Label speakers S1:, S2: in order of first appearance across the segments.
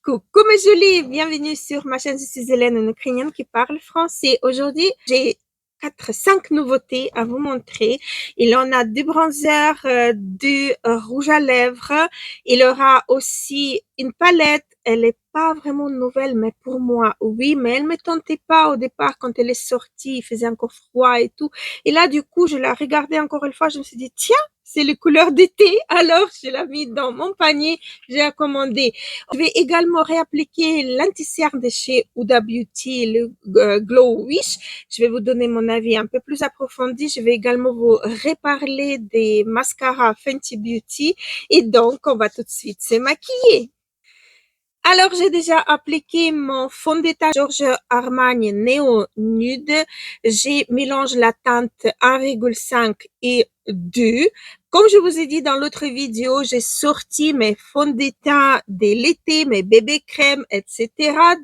S1: Coucou mes jolies, bienvenue sur ma chaîne. Je suis Hélène, une Ukrainienne qui parle français. Aujourd'hui, j'ai 5 nouveautés à vous montrer. Il en a du bronzer, du rouge à lèvres. Il aura aussi une palette. Elle est pas vraiment nouvelle, mais pour moi, oui, mais elle me tentait pas au départ quand elle est sortie. Il faisait encore froid et tout. Et là, du coup, je la regardais encore une fois. Je me suis dit, tiens, c'est les couleurs d'été. Alors, je l'ai mis dans mon panier. J'ai commandé. Je vais également réappliquer l'anti-cerne de chez Huda Beauty, le Glow Wish. Je vais vous donner mon avis un peu plus approfondi. Je vais également vous reparler des mascaras Fenty Beauty. Et donc, on va tout de suite se maquiller. Alors, j'ai déjà appliqué mon fond de teint Giorgio Armani Neo Nude. J'ai mélangé la teinte 1,5 et 2. Comme je vous ai dit dans l'autre vidéo, j'ai sorti mes fonds de teint de l'été, mes bébés crèmes, etc.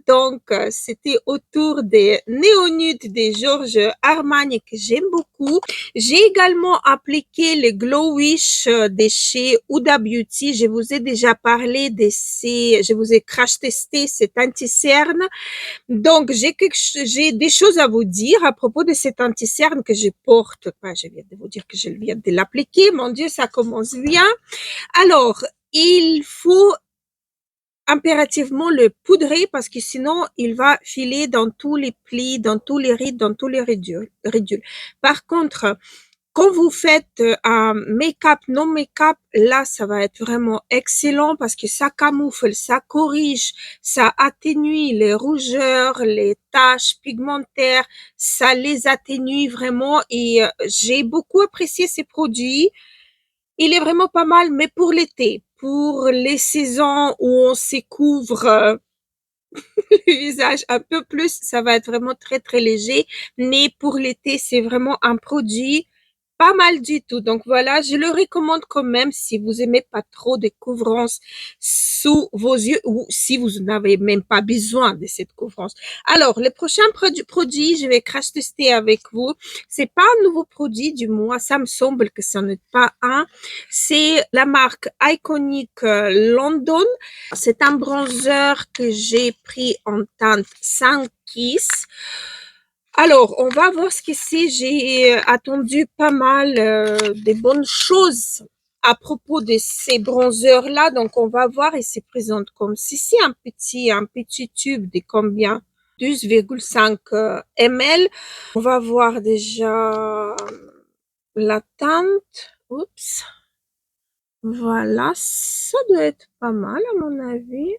S1: Donc, c'était autour des Neo Nude de Giorgio Armani que j'aime beaucoup. J'ai également appliqué le Glow Wish de chez Huda Beauty. Je vous ai déjà parlé de je vous ai crash testé cet anti-cerne. Donc, j'ai des choses à vous dire à propos de cet anti-cerne que je porte. Enfin, je viens de vous dire que je viens de l'appliquer. Mon Dieu, ça commence bien. Alors, il faut impérativement le poudrer parce que sinon, il va filer dans tous les plis, dans tous les rides, dans tous les ridules. Par contre, quand vous faites un make-up, non make-up, là, ça va être vraiment excellent parce que ça camoufle, ça corrige, ça atténue les rougeurs, les taches pigmentaires, ça les atténue vraiment et j'ai beaucoup apprécié ces produits. Il est vraiment pas mal, mais pour l'été, pour les saisons où on se couvre le visage un peu plus, ça va être vraiment très très léger, mais pour l'été, c'est vraiment un produit pas mal du tout. Donc voilà, je le recommande quand même si vous aimez pas trop de couvrance sous vos yeux ou si vous n'avez même pas besoin de cette couvrance. Alors, le prochain produit, je vais crash tester avec vous. C'est pas un nouveau produit du mois, ça me semble que ce n'est pas un. C'est la marque Iconic London. C'est un bronzer que j'ai pris en teinte 5 Kiss. Alors, on va voir ce que c'est. J'ai attendu pas mal de bonnes choses à propos de ces bronzers-là. Donc, on va voir. Il se présente comme ceci, un petit tube de combien? 12,5 ml. On va voir déjà la teinte. Oups. Voilà, ça doit être pas mal à mon avis.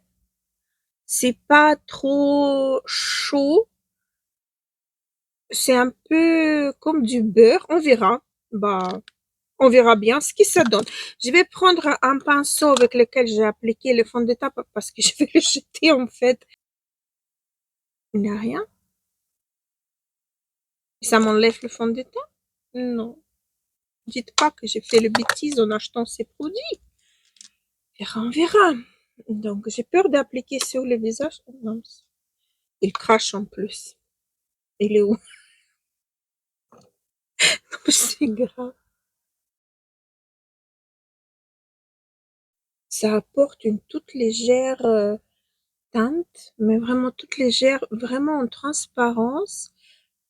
S1: C'est pas trop chaud. C'est un peu comme du beurre. On verra. Bah, on verra bien ce que ça donne. Je vais prendre un pinceau avec lequel j'ai appliqué le fond de teint parce que je vais le jeter en fait. Il n'y a rien. Ça m'enlève le fond de teint? Non. Dites pas que j'ai fait le bêtise en achetant ces produits. On verra. Donc, j'ai peur d'appliquer sur le visage. Non, il crache en plus. Il est où? C'est grave. Ça apporte une toute légère teinte, mais vraiment toute légère, vraiment en transparence.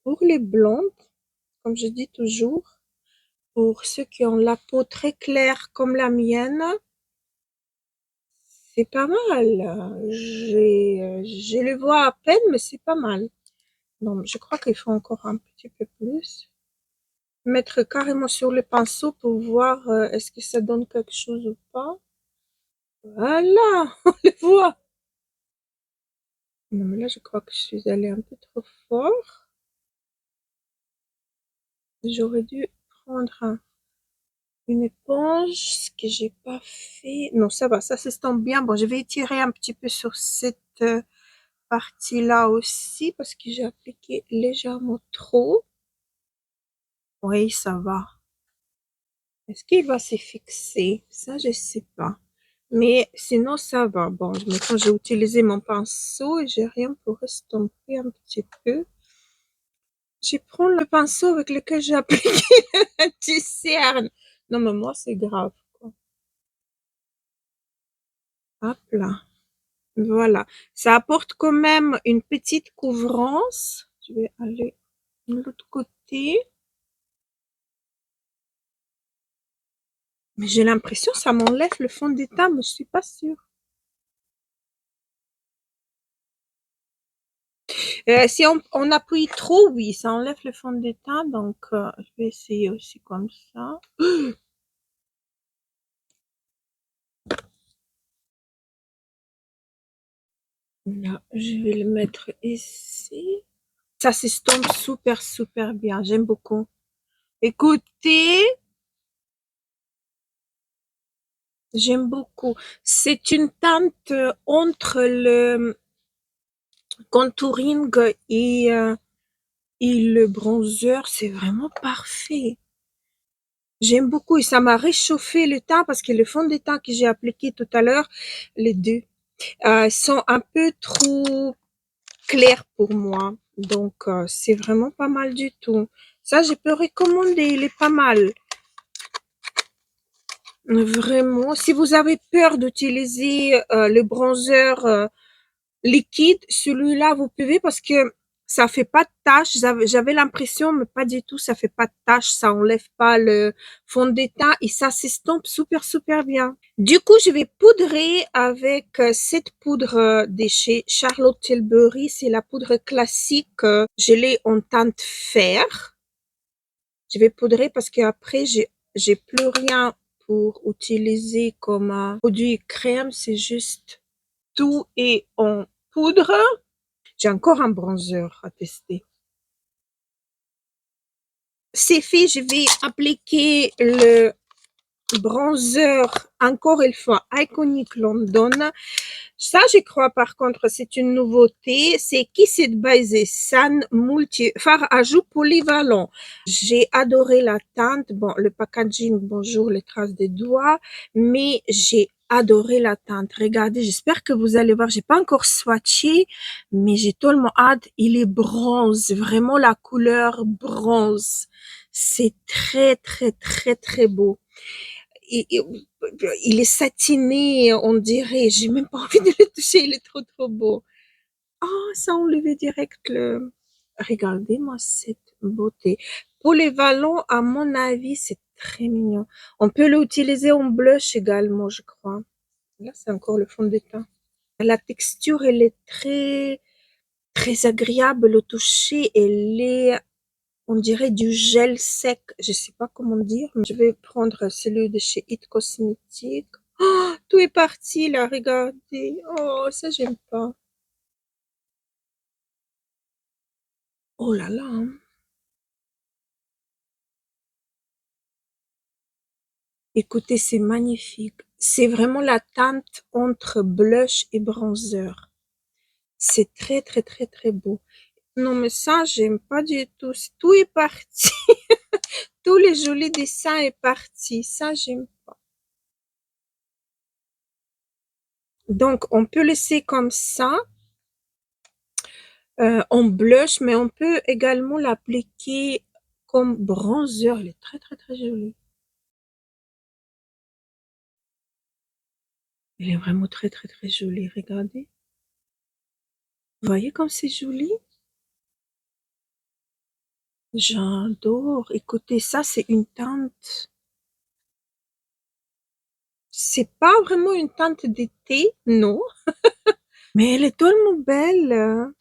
S1: Pour les blondes, comme je dis toujours, pour ceux qui ont la peau très claire comme la mienne, c'est pas mal. Je le vois à peine, mais c'est pas mal. Donc, je crois qu'il faut encore un petit peu plus. Mettre carrément sur le pinceau pour voir est-ce que ça donne quelque chose ou pas. Voilà, on le voit. Non, mais là, je crois que je suis allée un peu trop fort. J'aurais dû prendre une éponge, ce que j'ai pas fait. Non, ça va, ça s'estompe bien. Bon, je vais étirer un petit peu sur cette partie-là aussi parce que j'ai appliqué légèrement trop. Oui, ça va. Est-ce qu'il va se fixer? Ça, je sais pas. Mais sinon, ça va. Bon, maintenant, j'ai utilisé mon pinceau et j'ai rien pour estomper un petit peu. Je prends le pinceau avec lequel j'ai appliqué le anti-cerne. Non, mais moi, c'est grave, quoi. Hop là. Voilà. Ça apporte quand même une petite couvrance. Je vais aller de l'autre côté. Mais j'ai l'impression que ça m'enlève le fond de teint, mais je suis pas sûre. Si on appuie trop, oui, ça enlève le fond de teint, donc je vais essayer aussi comme ça. Là, je vais le mettre ici. Ça s'estompe super, super bien. J'aime beaucoup. Écoutez, j'aime beaucoup. C'est une teinte entre le contouring et le bronzer. C'est vraiment parfait. J'aime beaucoup et ça m'a réchauffé le teint parce que le fond de teint que j'ai appliqué tout à l'heure, les deux, sont un peu trop clairs pour moi. Donc, c'est vraiment pas mal du tout. Ça, je peux recommander. Il est pas mal. Vraiment. Si vous avez peur d'utiliser le bronzer liquide, celui-là, vous pouvez parce que ça fait pas de tache. J'avais l'impression, mais pas du tout, ça fait pas de tache. Ça enlève pas le fond de teint et ça s'estompe super, super bien. Du coup, je vais poudrer avec cette poudre de chez Charlotte Tilbury. C'est la poudre classique. Je l'ai en teinte fer. Je vais poudrer parce qu'après, j'ai plus rien pour utiliser comme produit crème. C'est juste tout est en poudre. J'ai encore un bronzer à tester. C'est fait, je vais appliquer le bronzer encore une fois Iconic London. Ça, je crois, par contre, c'est une nouveauté. C'est Kiss It by the Sun Multi Fard Ajout Polyvalent. J'ai adoré la teinte. Bon, le packaging, bonjour, les traces des doigts, mais j'ai adoré la teinte. Regardez, j'espère que vous allez voir. J'ai pas encore swatché, mais j'ai tellement hâte. Il est bronze, vraiment la couleur bronze. C'est très, très, très, très beau. Il est satiné, on dirait. J'ai même pas envie de le toucher, il est trop, trop beau. Oh, ça enlevait direct le... Regardez-moi cette beauté. Pour les vallons, à mon avis, c'est très mignon. On peut l'utiliser en blush également, je crois. Là, c'est encore le fond de teint. La texture, elle est très, très agréable au toucher. Elle est, on dirait du gel sec. Je sais pas comment dire. Je vais prendre celui de chez It Cosmetics. Oh, tout est parti là, regardez. Oh, ça j'aime pas. Oh là là, hein. Écoutez, c'est magnifique. C'est vraiment la teinte entre blush et bronzer. C'est très, très, très, très beau. Non, mais ça, j'aime pas du tout. Tout est parti. Tous les jolis dessins est parti. Ça, j'aime pas. Donc, on peut laisser comme ça, en blush, mais on peut également l'appliquer comme bronzer. Elle est très, très, très jolie. Elle est vraiment très, très, très jolie. Regardez. Vous voyez comme c'est joli? J'adore. Écoutez, ça, c'est une teinte. C'est pas vraiment une teinte d'été, non. Mais elle est tellement belle.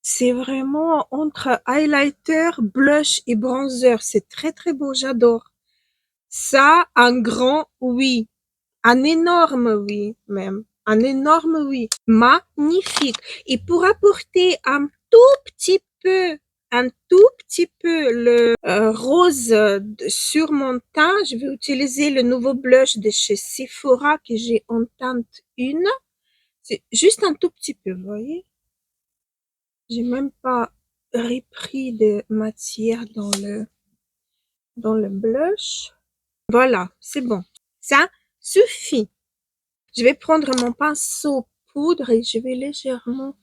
S1: C'est vraiment entre highlighter, blush et bronzer. C'est très, très beau. J'adore. Ça, un grand oui. Un énorme oui, même. Un énorme oui. Magnifique. Et pour apporter un tout petit peu le rose sur mon teint, je vais utiliser le nouveau blush de chez Sephora que j'ai en teinte 1. C'est juste un tout petit peu, vous voyez? J'ai même pas repris de matière dans le blush. Voilà, c'est bon. Ça suffit. Je vais prendre mon pinceau poudre et je vais légèrement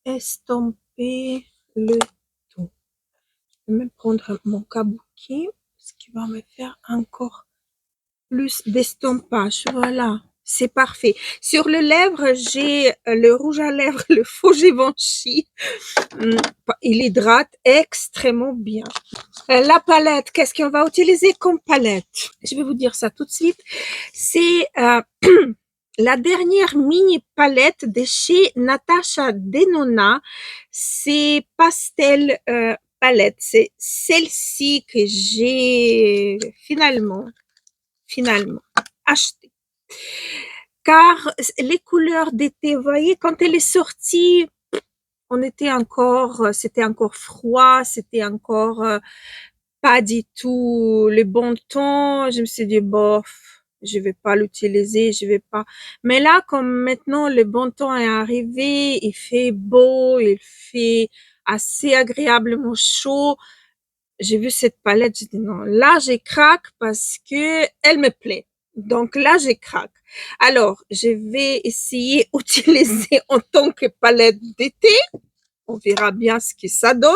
S1: estomper le tout. Je vais même prendre mon kabuki, ce qui va me faire encore plus d'estompage. Voilà, C'est parfait. Sur le lèvre, j'ai le rouge à lèvres, le faux Givenchy. Il hydrate extrêmement bien. La palette, qu'est-ce qu'on va utiliser comme palette? Je vais vous dire ça tout de suite. C'est la dernière mini palette de chez Natasha Denona. C'est pastel palette. C'est celle-ci que j'ai finalement achetée. Car les couleurs d'été, vous voyez, quand elle est sortie, c'était encore froid, c'était encore pas du tout le bon temps. Je me suis dit, bof, je vais pas l'utiliser, je vais pas. Mais là, comme maintenant le bon temps est arrivé, il fait beau, il fait assez agréablement chaud. J'ai vu cette palette, j'ai dit non, là, j'ai craque parce que elle me plaît. Donc là, j'ai craque. Alors, je vais essayer d'utiliser en tant que palette d'été. On verra bien ce que ça donne.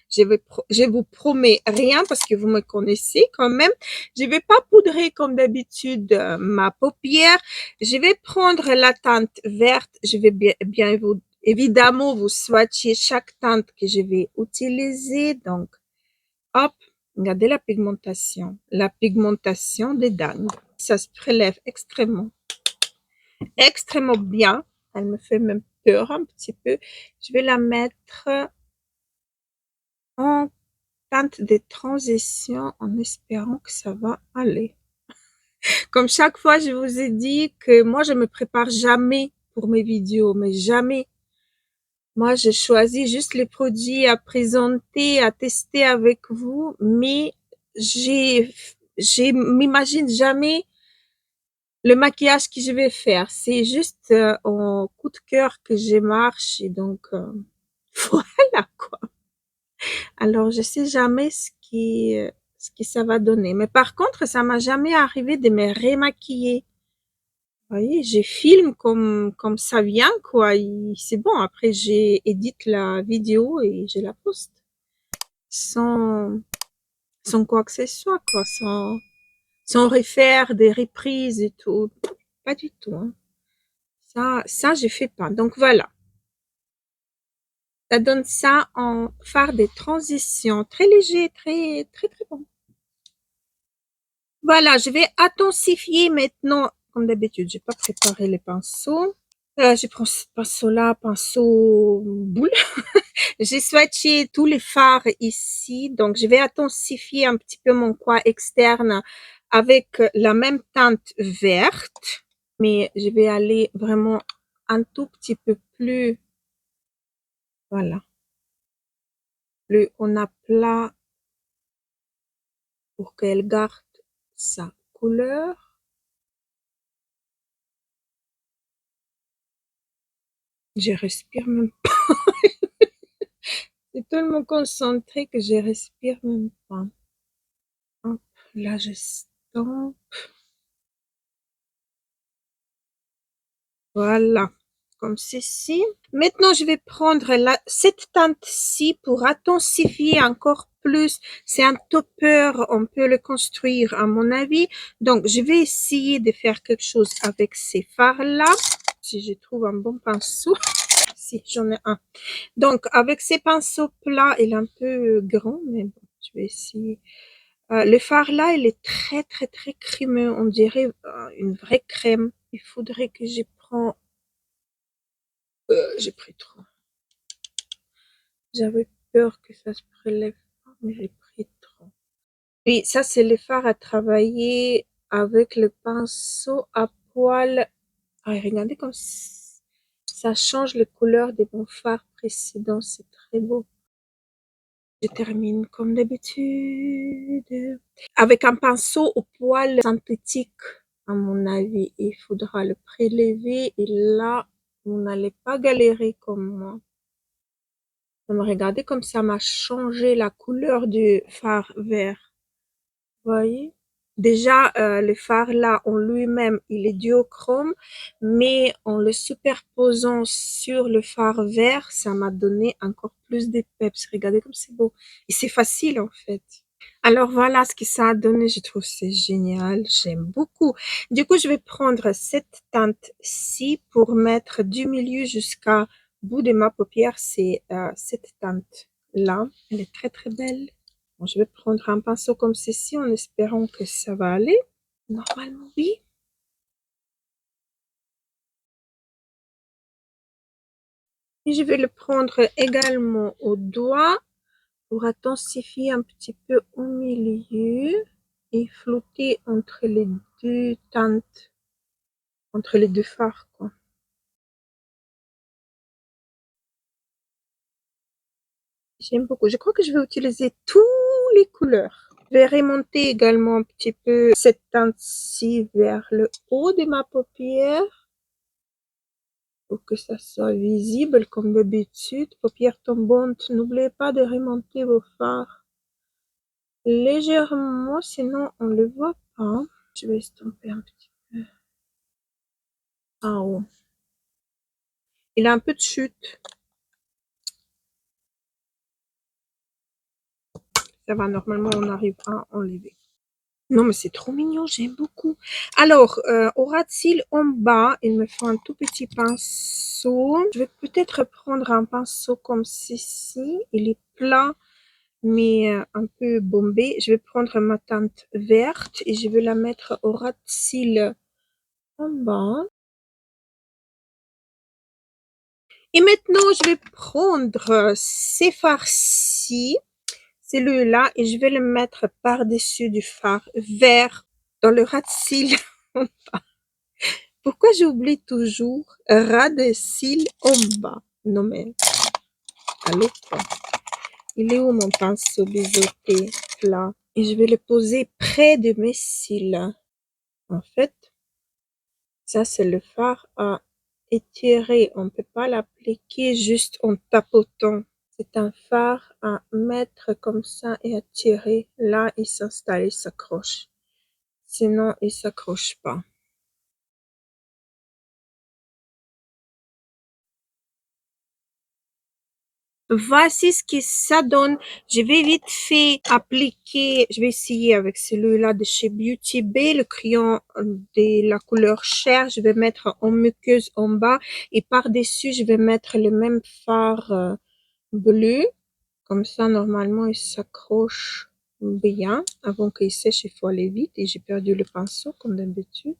S1: Je vous promets rien parce que vous me connaissez quand même. Je vais pas poudrer comme d'habitude ma paupière. Je vais prendre la teinte verte. Je vais bien évidemment vous swatcher chaque teinte que je vais utiliser. Donc, hop, regardez la pigmentation. La pigmentation des dingues. Ça se prélève extrêmement bien. Elle me fait même peur un petit peu. Je vais la mettre en teinte de transition en espérant que ça va aller. Comme chaque fois, je vous ai dit que moi, je me prépare jamais pour mes vidéos, mais jamais. Moi, je choisis juste les produits à présenter, à tester avec vous, mais m'imagine jamais le maquillage que je vais faire. C'est juste en coup de cœur que je marche et donc voilà quoi. Alors, je sais jamais ce que ça va donner. Mais par contre, ça m'a jamais arrivé de me rémaquiller. Vous voyez, je filme comme ça vient, quoi. C'est bon. Après, j'édite la vidéo et je la poste. Sans, sans quoi que ce soit, quoi. Sans refaire des reprises et tout. Pas du tout, hein. Ça, je fais pas. Donc voilà. Ça donne ça en fard de transition. Très léger, très, très, très bon. Voilà, je vais intensifier maintenant. Comme d'habitude, j'ai pas préparé les pinceaux. Je prends ce pinceau-là, pinceau boule. J'ai swatché tous les fards ici. Donc, je vais intensifier un petit peu mon coin externe avec la même teinte verte. Mais je vais aller vraiment un tout petit peu plus, voilà, plus on a plat pour qu'elle garde sa couleur. Je respire même pas. C'est tellement concentré que je respire même pas. Hop, là, je stampe. Voilà, comme ceci. Maintenant, je vais prendre cette teinte-ci pour intensifier encore plus. C'est un topper, on peut le construire à mon avis. Donc, je vais essayer de faire quelque chose avec ces fards-là. Si je trouve un bon pinceau. Si, j'en ai un. Donc, avec ces pinceaux plats, il est un peu grand, mais bon, je vais essayer. Le fard là, il est très, très, très crémeux. On dirait une vraie crème. Il faudrait que je prends. J'ai pris trop. J'avais peur que ça se prélève pas, mais j'ai pris trop. Oui, ça, c'est le fard à travailler avec le pinceau à poil. Ah, regardez comme ça change les couleurs des bons fards précédents. C'est très beau. Je termine comme d'habitude avec un pinceau au poil synthétique. À mon avis, il faudra le prélever et là, vous n'allez pas galérer comme moi. Regardez comme ça m'a changé la couleur du fard vert. Vous voyez? Déjà, le fard là en lui-même, il est duochrome, mais en le superposant sur le fard vert, ça m'a donné encore plus de peps. Regardez comme c'est beau. Et c'est facile en fait. Alors voilà ce que ça a donné, je trouve c'est génial, j'aime beaucoup. Du coup, je vais prendre cette teinte-ci pour mettre du milieu jusqu'à bout de ma paupière, c'est cette teinte-là. Elle est très très belle. Bon, je vais prendre un pinceau comme ceci en espérant que ça va aller. Normalement, oui. Et je vais le prendre également au doigt pour intensifier un petit peu au milieu et flotter entre les deux teintes, entre les deux fards, quoi. J'aime beaucoup. Je crois que je vais utiliser toutes les couleurs. Je vais remonter également un petit peu cette teinte-ci vers le haut de ma paupière pour que ça soit visible comme d'habitude. Paupière tombante, n'oubliez pas de remonter vos fards légèrement, sinon on ne le voit pas. Je vais estomper un petit peu en haut. Il a un peu de chute. Ça va, normalement on arrive à enlever. Non, mais c'est trop mignon, j'aime beaucoup. Alors, au ras de cils en bas, il me faut un tout petit pinceau. Je vais peut-être prendre un pinceau comme ceci. Il est plat, mais un peu bombé. Je vais prendre ma teinte verte et je vais la mettre au ras de cils en bas. Et maintenant, je vais prendre ces fards-ci, celui-là, et je vais le mettre par-dessus du fard vert dans le ras de cils. Pourquoi j'oublie toujours ras de cils en bas? Non mais, allô quoi. Il est où mon pinceau biseauté là? Et je vais le poser près de mes cils. En fait, ça c'est le fard à étirer. On ne peut pas l'appliquer juste en tapotant. C'est un fard à mettre comme ça et à tirer. Là, il s'installe, il s'accroche. Sinon, il s'accroche pas. Voici ce que ça donne. Je vais vite fait appliquer, je vais essayer avec celui-là de chez Beauty Bay, le crayon de la couleur chair. Je vais mettre en muqueuse en bas et par-dessus, je vais mettre le même fard bleu. Comme ça, normalement, il s'accroche bien. Avant qu'il sèche, il faut aller vite et j'ai perdu le pinceau comme d'habitude.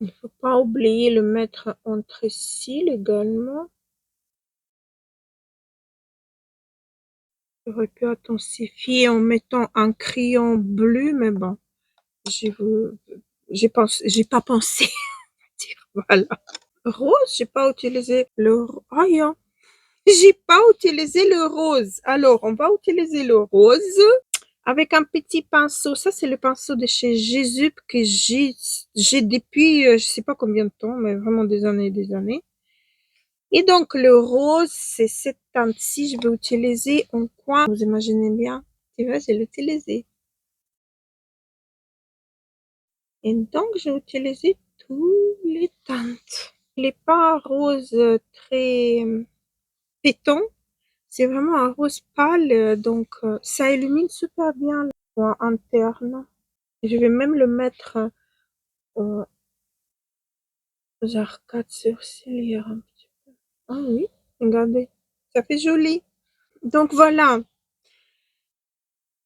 S1: Il faut pas oublier le mettre entre cils également. J'aurais pu intensifier en mettant un crayon bleu, mais bon, j'ai voulu- j'ai pas pensé. Voilà. Rose, j'ai pas utilisé j'ai pas utilisé le rose. Alors, on va utiliser le rose avec un petit pinceau. Ça, c'est le pinceau de chez Jésus que j'ai depuis, je sais pas combien de temps, mais vraiment des années et des années. Et donc, le rose, c'est cette teinte-ci. Je vais utiliser en coin. Vous imaginez bien. Tu vois, je vais l'utiliser. Et donc, j'ai utilisé tous les teintes. Il n'est pas un rose très pétant. C'est vraiment un rose pâle. Donc, ça illumine super bien le coin interne. Je vais même le mettre aux arcades sourcilières un petit peu. Ah oui, regardez. Ça fait joli. Donc, voilà.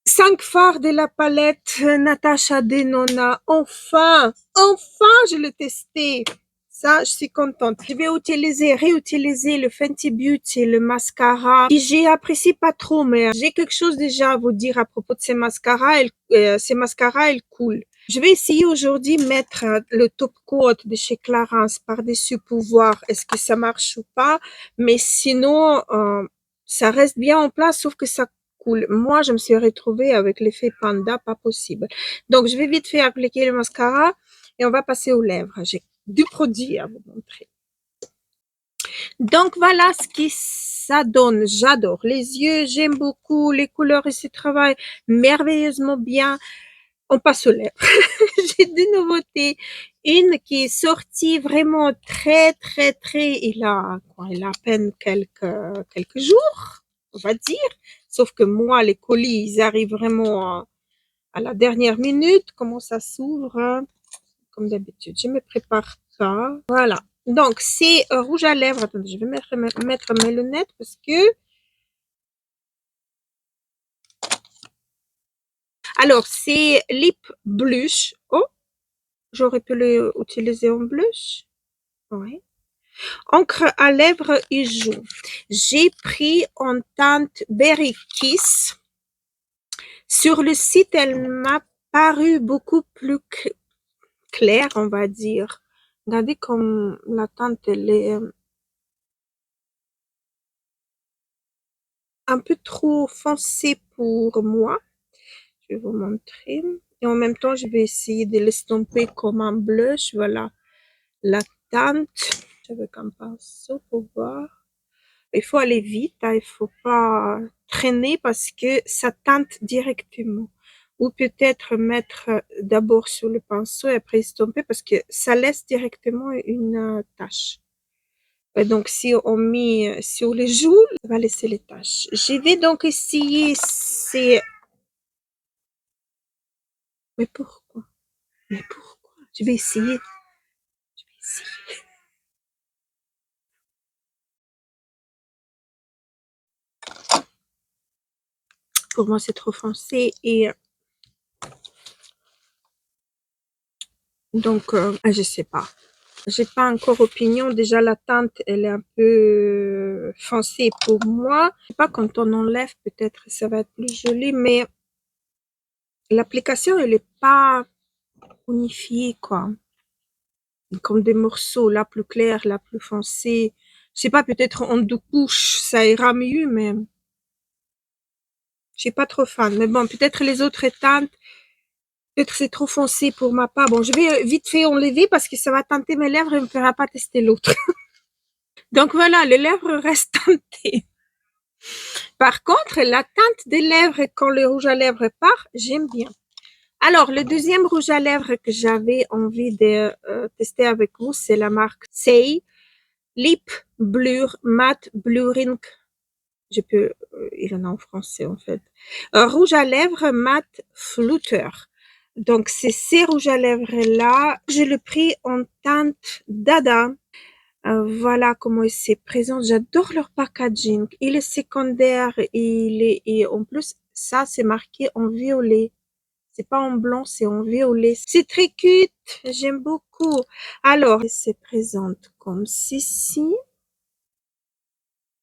S1: 5 fards de la palette Natasha Denona. Enfin, enfin, je l'ai testé. Ça, je suis contente. Je vais réutiliser le Fenty Beauty, le mascara. Et j'ai apprécié pas trop, mais j'ai quelque chose déjà à vous dire à propos de ces mascaras. Ces mascaras, elles coulent. Je vais essayer aujourd'hui de mettre le top coat de chez Clarins par-dessus pour voir est-ce que ça marche ou pas. Mais sinon, ça reste bien en place, sauf que ça cool. Moi, je me suis retrouvée avec l'effet panda, pas possible. Donc, je vais vite fait appliquer le mascara et on va passer aux lèvres. J'ai du produit à vous montrer. Donc, voilà ce que ça donne. J'adore les yeux, j'aime beaucoup les couleurs et se travaillent merveilleusement bien. On passe aux lèvres. J'ai deux nouveautés. Une qui est sortie vraiment il a à peine quelques jours, on va dire. Sauf que moi, les colis, ils arrivent vraiment à la dernière minute. Comment ça s'ouvre? Comme d'habitude, je me prépare ça. Voilà. Donc, c'est rouge à lèvres. Attendez, je vais mettre mes lunettes parce que... Alors, c'est Lip Blush. Oh, j'aurais pu l'utiliser en blush. Oui. Encre à lèvres et joues. J'ai pris en teinte Berry Kiss. Sur le site, elle m'a paru beaucoup plus claire, on va dire. Regardez comme la teinte, elle est un peu trop foncée pour moi. Je vais vous montrer. Et en même temps, je vais essayer de l'estomper comme un blush. Voilà la teinte. Avec un pinceau pour voir. Il faut aller vite, hein, il faut pas traîner parce que ça teinte directement. Ou peut-être mettre d'abord sur le pinceau et après estomper parce que ça laisse directement une tache. Et donc, si on met sur les joues, ça va laisser les taches. Je vais donc essayer ces... Mais pourquoi? Mais pourquoi? Je vais essayer. Je vais essayer. Pour moi, c'est trop foncé et donc, je sais pas. J'ai pas encore opinion. Déjà, la teinte, elle est un peu foncée pour moi. Je sais pas, quand on enlève, peut-être ça va être plus joli, mais l'application, elle est pas unifiée, quoi. Comme des morceaux, la plus claire, la plus foncée. Je sais pas, peut-être en 2 couches, ça ira mieux, mais je suis pas trop fan. Mais bon, peut-être les autres teintes, peut-être c'est trop foncé pour ma part. Bon, je vais vite fait enlever parce que ça va teinter mes lèvres et me fera pas tester l'autre. Donc voilà, les lèvres restent teintées. Par contre, la teinte des lèvres, quand le rouge à lèvres part, j'aime bien. Alors, le deuxième rouge à lèvres que j'avais envie de tester avec vous, c'est la marque Say Lip Blur Matte Blurring. Je peux, il en a en français en fait. Rouge à lèvres matte flutter. Donc, c'est ces rouges à lèvres-là. Je l'ai pris en teinte Dada. Voilà comment il se présente. J'adore leur packaging. Il est secondaire et en plus, ça, c'est marqué en violet. C'est pas en blanc, c'est en violet. C'est très cute. J'aime beaucoup. Alors, il se présente comme ceci.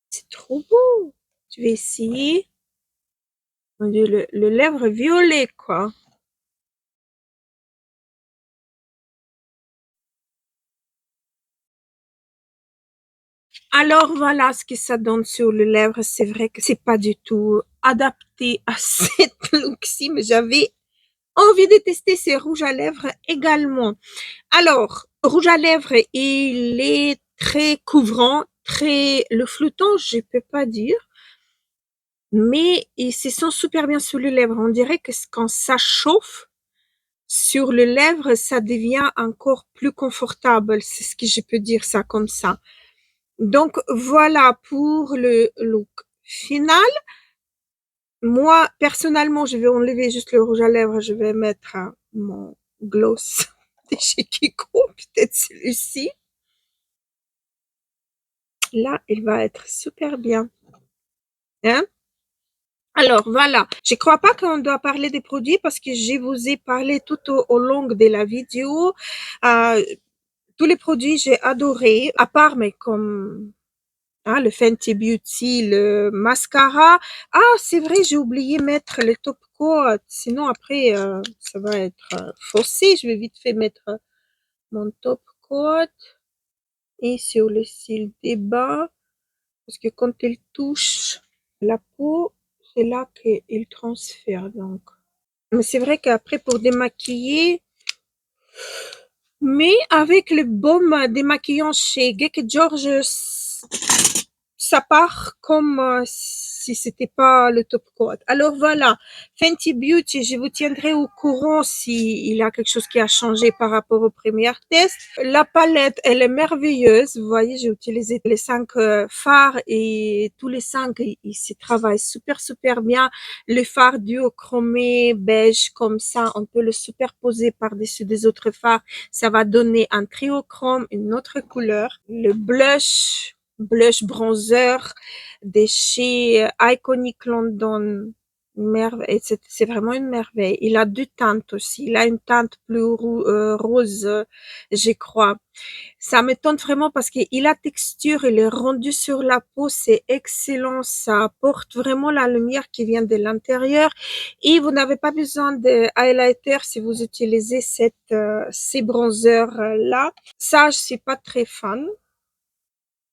S1: C'est trop beau. Je vais essayer. Mon Dieu, le lèvre violet, quoi. Alors voilà ce que ça donne sur le lèvre. C'est vrai que c'est pas du tout adapté à cette look-ci, mais j'avais envie de tester ces rouges à lèvres également. Alors, rouge à lèvres, il est très couvrant, très le floutant, je peux pas dire, mais il se sent super bien sur les lèvres. On dirait que quand ça chauffe sur les lèvres, ça devient encore plus confortable. C'est ce que je peux dire ça comme ça. Donc voilà pour le look final. Moi, personnellement, je vais enlever juste le rouge à lèvres. Je vais mettre mon gloss de chez Kiko, peut-être celui-ci. Là, il va être super bien. Hein? Alors voilà, je crois pas qu'on doit parler des produits parce que je vous ai parlé tout au long de la vidéo. Euh, tous les produits j'ai adoré, à part mais comme le Fenty Beauty, le mascara. Ah, c'est vrai, j'ai oublié mettre le top coat. Sinon après ça va être faussé. Je vais vite fait mettre mon top coat et sur le cil des bas parce que quand il touche la peau, c'est là qu'il transfère donc. Mais c'est vrai qu'après pour démaquiller, mais avec le baume démaquillant chez George, ça part comme si c'était pas le top coat. Alors voilà, Fenty Beauty, je vous tiendrai au courant si il y a quelque chose qui a changé par rapport au premier test. La palette, elle est merveilleuse. Vous voyez, j'ai utilisé les 5 fards et tous les 5, ils se travaillent super, super bien. Le fard duochromé beige, comme ça, on peut le superposer par-dessus des autres fards. Ça va donner un triochrome, une autre couleur. Le blush bronzer de chez Iconic London. Merveille, c'est vraiment une merveille. Il a deux teintes aussi. Il a une teinte plus rose, je crois. Ça m'étonne vraiment parce qu'il a texture, il est rendu sur la peau, c'est excellent. Ça apporte vraiment la lumière qui vient de l'intérieur. Et vous n'avez pas besoin de highlighter si vous utilisez ces bronzers là. Ça, je suis pas très fan.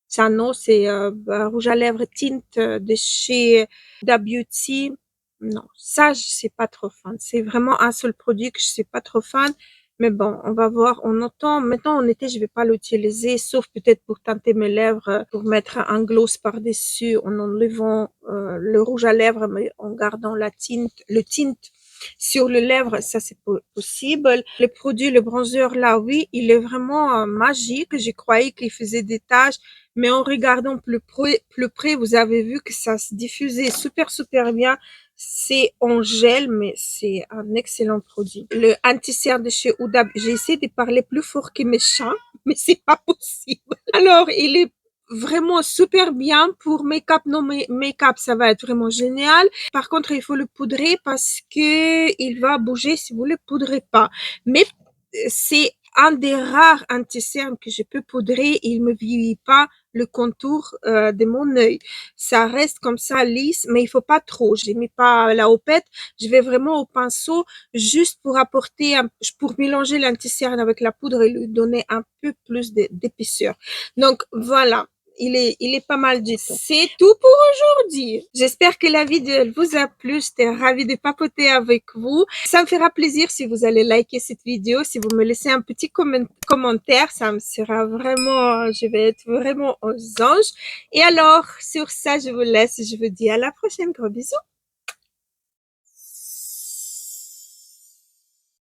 S1: Ça, non, c'est rouge à lèvres tint de chez Huda Beauty. Non, ça, je suis pas trop fan. C'est vraiment un seul produit que je suis pas trop fan. Mais bon, on va voir. On entend. Maintenant, en été, je vais pas l'utiliser, sauf peut-être pour teinter mes lèvres, pour mettre un gloss par-dessus, en enlevant le rouge à lèvres, mais en gardant le tint sur les lèvres, ça c'est possible. Le produit, le bronzer là, oui, il est vraiment magique. Je croyais qu'il faisait des taches, mais en regardant plus près, vous avez vu que ça se diffusait super, super bien. C'est en gel, mais c'est un excellent produit. Le anti-cerne de chez Huda, j'ai essayé de parler plus fort que mes chats, mais c'est pas possible. Alors, il est vraiment super bien pour make-up. Non, make-up, ça va être vraiment génial. Par contre, il faut le poudrer parce que il va bouger si vous le poudrez pas. Mais c'est un des rares anti-cernes que je peux poudrer. Il me vieillit pas le contour de mon œil. Ça reste comme ça lisse, mais il faut pas trop. Je mets pas la houppette. Je vais vraiment au pinceau juste pour apporter, pour mélanger l'anti-cerne avec la poudre et lui donner un peu plus d'épaisseur. Donc voilà. Il est pas mal du tout. C'est tout pour aujourd'hui. J'espère que la vidéo vous a plu. J'étais ravie de papoter avec vous. Ça me fera plaisir si vous allez liker cette vidéo, si vous me laissez un petit commentaire. Ça me sera vraiment, je vais être vraiment aux anges. Et alors, sur ça, je vous laisse. Je vous dis à la prochaine. Gros bisous.